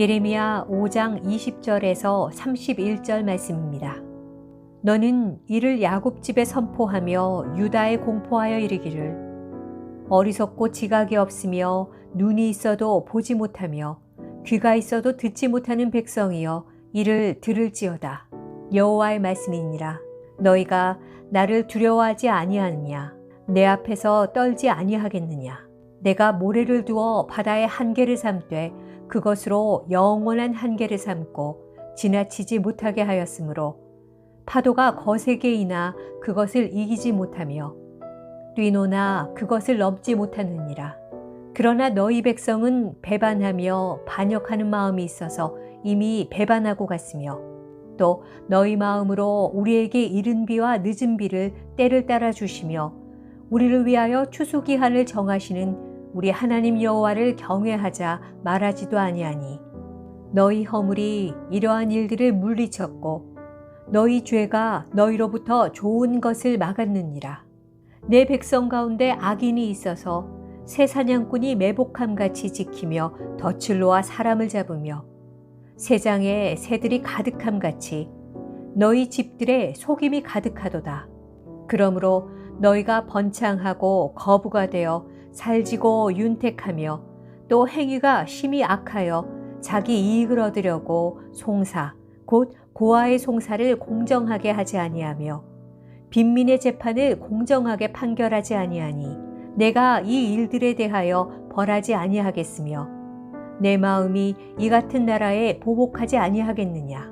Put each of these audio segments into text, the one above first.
예레미야 5장 20절에서 31절 말씀입니다. 너는 이를 야곱 집에 선포하며 유다에 공포하여 이르기를 어리석고 지각이 없으며 눈이 있어도 보지 못하며 귀가 있어도 듣지 못하는 백성이여 이를 들을지어다. 여호와의 말씀이니라. 너희가 나를 두려워하지 아니하느냐? 내 앞에서 떨지 아니하겠느냐? 내가 모래를 두어 바다의 한계를 삼되 그것으로 영원한 한계를 삼고 지나치지 못하게 하였으므로 파도가 거세게 이나 그것을 이기지 못하며 뛰노나 그것을 넘지 못하느니라. 그러나 너희 백성은 배반하며 반역하는 마음이 있어서 이미 배반하고 갔으며 또 너희 마음으로 우리에게 이른 비와 늦은 비를 때를 따라 주시며 우리를 위하여 추수기한을 정하시는 우리 하나님 여호와를 경외하자 말하지도 아니하니 너희 허물이 이러한 일들을 물리쳤고 너희 죄가 너희로부터 좋은 것을 막았느니라. 내 백성 가운데 악인이 있어서 새 사냥꾼이 매복함같이 지키며 덫을 놓아 사람을 잡으며 새장에 새들이 가득함같이 너희 집들에 속임이 가득하도다. 그러므로 너희가 번창하고 거부가 되어 살지고 윤택하며 또 행위가 심히 악하여 자기 이익을 얻으려고 송사 곧 고아의 송사를 공정하게 하지 아니하며 빈민의 재판을 공정하게 판결하지 아니하니 내가 이 일들에 대하여 벌하지 아니하겠으며 내 마음이 이 같은 나라에 보복하지 아니하겠느냐.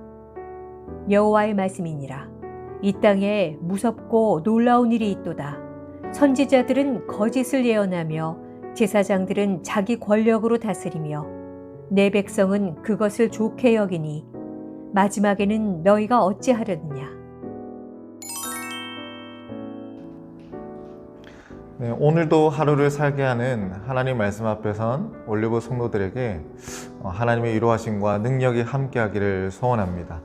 여호와의 말씀이니라. 이 땅에 무섭고 놀라운 일이 있도다. 선지자들은 거짓을 예언하며 제사장들은 자기 권력으로 다스리며 내 백성은 그것을 좋게 여기니 마지막에는 너희가 어찌하려느냐. 네, 오늘도 하루를 살게 하는 하나님 말씀 앞에선 올리브 성도들에게 하나님의 위로하심과 능력이 함께하기를 소원합니다.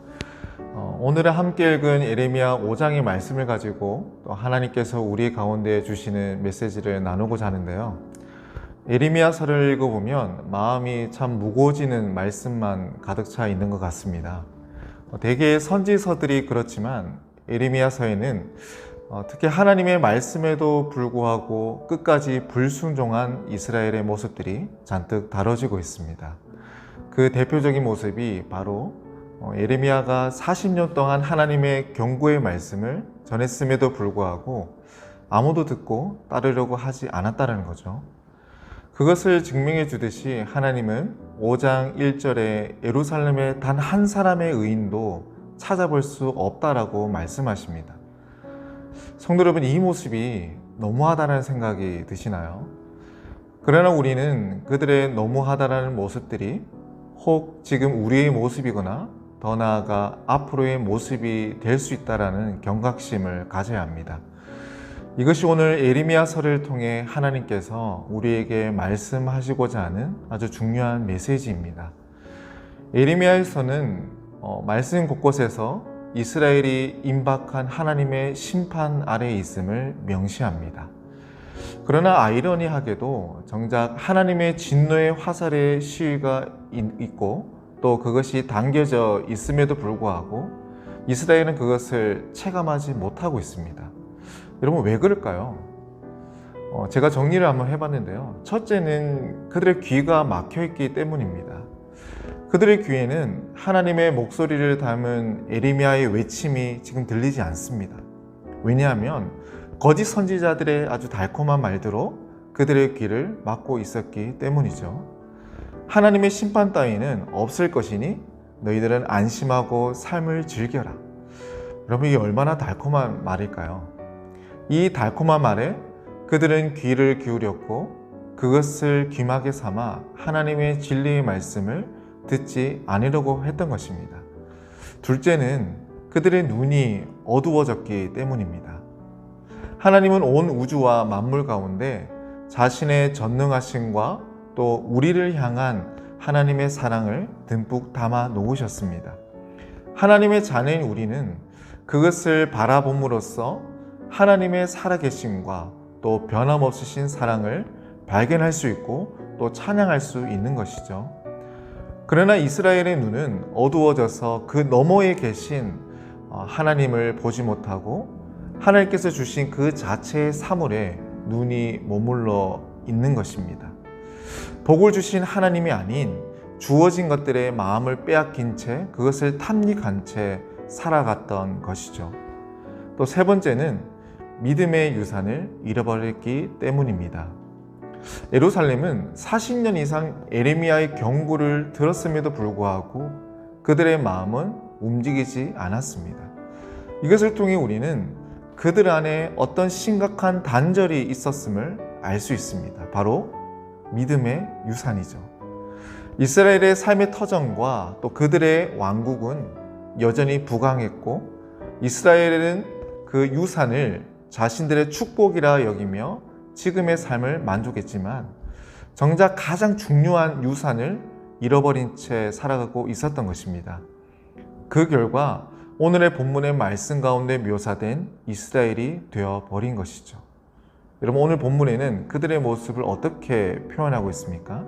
오늘 함께 읽은 예레미야 5장의 말씀을 가지고 또 하나님께서 우리 가운데 주시는 메시지를 나누고자 하는데요. 예레미야서를 읽어보면 마음이 참 무거워지는 말씀만 가득 차 있는 것 같습니다. 대개 선지서들이 그렇지만 예레미야서에는 특히 하나님의 말씀에도 불구하고 끝까지 불순종한 이스라엘의 모습들이 잔뜩 다뤄지고 있습니다. 그 대표적인 모습이 바로 예레미야가 40년 동안 하나님의 경고의 말씀을 전했음에도 불구하고 아무도 듣고 따르려고 하지 않았다는 거죠. 그것을 증명해 주듯이 하나님은 5장 1절에 예루살렘의 단 한 사람의 의인도 찾아볼 수 없다라고 말씀하십니다. 성도 여러분, 이 모습이 너무하다는 생각이 드시나요? 그러나 우리는 그들의 너무하다라는 모습들이 혹 지금 우리의 모습이거나 더 나아가 앞으로의 모습이 될 수 있다는 경각심을 가져야 합니다. 이것이 오늘 예레미야서를 통해 하나님께서 우리에게 말씀하시고자 하는 아주 중요한 메시지입니다. 예레미야에서는 말씀 곳곳에서 이스라엘이 임박한 하나님의 심판 아래에 있음을 명시합니다. 그러나 아이러니하게도 정작 하나님의 진노의 화살의 시위가 있고 또 그것이 당겨져 있음에도 불구하고 이스라엘은 그것을 체감하지 못하고 있습니다. 여러분, 왜 그럴까요? 제가 정리를 한번 해봤는데요. 첫째는 그들의 귀가 막혀있기 때문입니다. 그들의 귀에는 하나님의 목소리를 담은 예레미야의 외침이 지금 들리지 않습니다. 왜냐하면 거짓 선지자들의 아주 달콤한 말대로 그들의 귀를 막고 있었기 때문이죠. 하나님의 심판 따위는 없을 것이니 너희들은 안심하고 삶을 즐겨라. 여러분, 이게 얼마나 달콤한 말일까요? 이 달콤한 말에 그들은 귀를 기울였고 그것을 귀마개 삼아 하나님의 진리의 말씀을 듣지 않으려고 했던 것입니다. 둘째는 그들의 눈이 어두워졌기 때문입니다. 하나님은 온 우주와 만물 가운데 자신의 전능하심과 또 우리를 향한 하나님의 사랑을 듬뿍 담아 놓으셨습니다. 하나님의 자녀인 우리는 그것을 바라봄으로써 하나님의 살아계심과 또 변함없으신 사랑을 발견할 수 있고 또 찬양할 수 있는 것이죠. 그러나 이스라엘의 눈은 어두워져서 그 너머에 계신 하나님을 보지 못하고 하나님께서 주신 그 자체의 사물에 눈이 머물러 있는 것입니다. 복을 주신 하나님이 아닌 주어진 것들의 마음을 빼앗긴 채 그것을 탐닉한 채 살아갔던 것이죠. 또 세 번째는 믿음의 유산을 잃어버렸기 때문입니다. 예루살렘은 40년 이상 에레미야의 경고를 들었음에도 불구하고 그들의 마음은 움직이지 않았습니다. 이것을 통해 우리는 그들 안에 어떤 심각한 단절이 있었음을 알 수 있습니다. 바로 믿음의 유산이죠. 이스라엘의 삶의 터전과 또 그들의 왕국은 여전히 부강했고 이스라엘은 그 유산을 자신들의 축복이라 여기며 지금의 삶을 만족했지만 정작 가장 중요한 유산을 잃어버린 채 살아가고 있었던 것입니다. 그 결과 오늘의 본문의 말씀 가운데 묘사된 이스라엘이 되어버린 것이죠. 여러분, 오늘 본문에는 그들의 모습을 어떻게 표현하고 있습니까?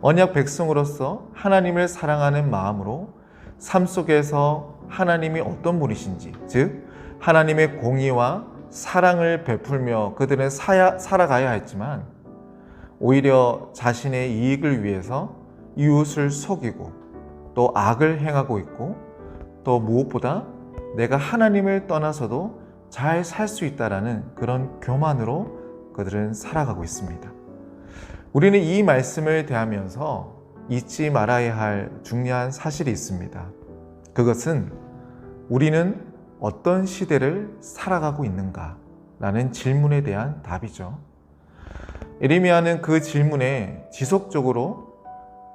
언약 백성으로서 하나님을 사랑하는 마음으로 삶 속에서 하나님이 어떤 분이신지, 즉 하나님의 공의와 사랑을 베풀며 그들은 살아가야 했지만 오히려 자신의 이익을 위해서 이웃을 속이고 또 악을 행하고 있고 또 무엇보다 내가 하나님을 떠나서도 잘 살 수 있다라는 그런 교만으로 그들은 살아가고 있습니다. 우리는 이 말씀을 대하면서 잊지 말아야 할 중요한 사실이 있습니다. 그것은 우리는 어떤 시대를 살아가고 있는가라는 질문에 대한 답이죠. 예레미야는 그 질문에 지속적으로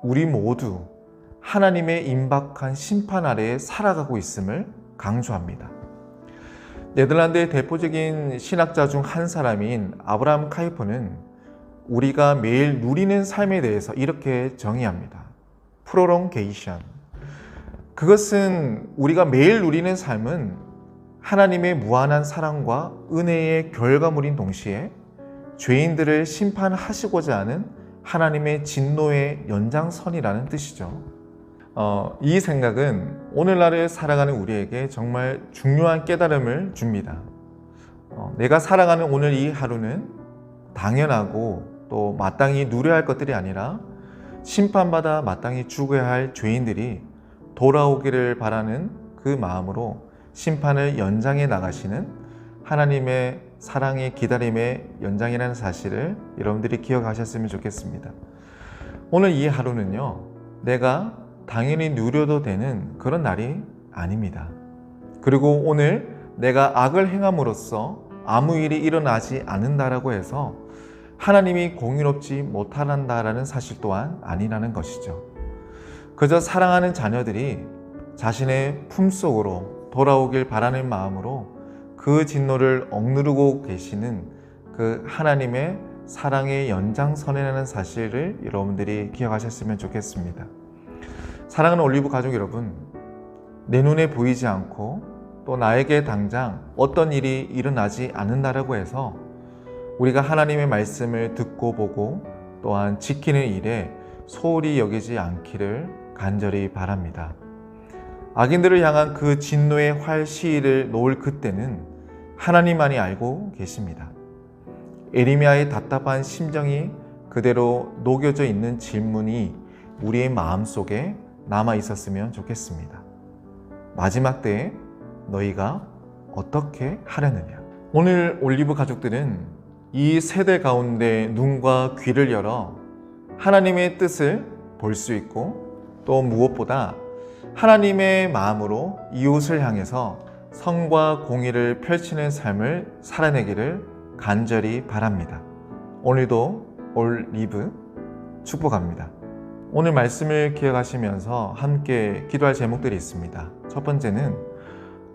우리 모두 하나님의 임박한 심판 아래에 살아가고 있음을 강조합니다. 네덜란드의 대표적인 신학자 중 한 사람인 아브라함 카이퍼는 우리가 매일 누리는 삶에 대해서 이렇게 정의합니다. 프롤롱게이션. 그것은 우리가 매일 누리는 삶은 하나님의 무한한 사랑과 은혜의 결과물인 동시에 죄인들을 심판하시고자 하는 하나님의 진노의 연장선이라는 뜻이죠. 이 생각은 오늘날을 살아가는 우리에게 정말 중요한 깨달음을 줍니다. 내가 살아가는 오늘 이 하루는 당연하고 또 마땅히 누려야 할 것들이 아니라 심판받아 마땅히 죽어야 할 죄인들이 돌아오기를 바라는 그 마음으로 심판을 연장해 나가시는 하나님의 사랑의 기다림의 연장이라는 사실을 여러분들이 기억하셨으면 좋겠습니다. 오늘 이 하루는요, 내가 당연히 누려도 되는 그런 날이 아닙니다. 그리고 오늘 내가 악을 행함으로써 아무 일이 일어나지 않는다라고 해서 하나님이 공의롭지 못한다라는 사실 또한 아니라는 것이죠. 그저 사랑하는 자녀들이 자신의 품속으로 돌아오길 바라는 마음으로 그 진노를 억누르고 계시는 그 하나님의 사랑의 연장선이라는 사실을 여러분들이 기억하셨으면 좋겠습니다. 사랑하는 올리브 가족 여러분, 내 눈에 보이지 않고 또 나에게 당장 어떤 일이 일어나지 않는다라고 해서 우리가 하나님의 말씀을 듣고 보고 또한 지키는 일에 소홀히 여기지 않기를 간절히 바랍니다. 악인들을 향한 그 진노의 활 시위를 놓을 그때는 하나님만이 알고 계십니다. 에레미야의 답답한 심정이 그대로 녹여져 있는 질문이 우리의 마음속에 남아 있었으면 좋겠습니다. 마지막 때에 너희가 어떻게 하려느냐? 오늘 올리브 가족들은 이 세대 가운데 눈과 귀를 열어 하나님의 뜻을 볼 수 있고 또 무엇보다 하나님의 마음으로 이웃을 향해서 선과 공의를 펼치는 삶을 살아내기를 간절히 바랍니다. 오늘도 올리브 축복합니다. 오늘 말씀을 기억하시면서 함께 기도할 제목들이 있습니다. 첫 번째는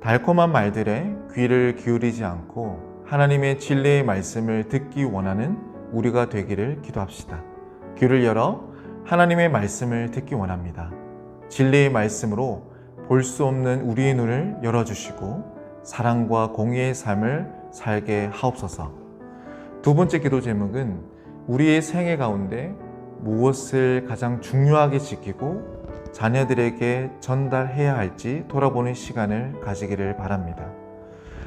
달콤한 말들에 귀를 기울이지 않고 하나님의 진리의 말씀을 듣기 원하는 우리가 되기를 기도합시다. 귀를 열어 하나님의 말씀을 듣기 원합니다. 진리의 말씀으로 볼 수 없는 우리의 눈을 열어주시고 사랑과 공의의 삶을 살게 하옵소서. 두 번째 기도 제목은 우리의 생애 가운데 무엇을 가장 중요하게 지키고 자녀들에게 전달해야 할지 돌아보는 시간을 가지기를 바랍니다.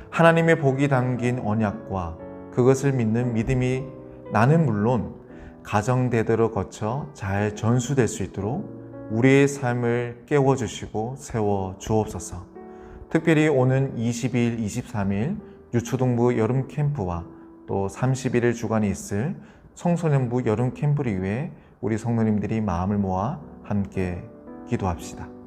하나님의 복이 담긴 언약과 그것을 믿는 믿음이 나는 물론 가정대대로 거쳐 잘 전수될 수 있도록 우리의 삶을 깨워주시고 세워주옵소서. 특별히 오는 22일, 23일 유초동부 여름 캠프와 또 31일 주간에 있을 청소년부 여름 캠프를 위해 우리 성도님들이 마음을 모아 함께 기도합시다.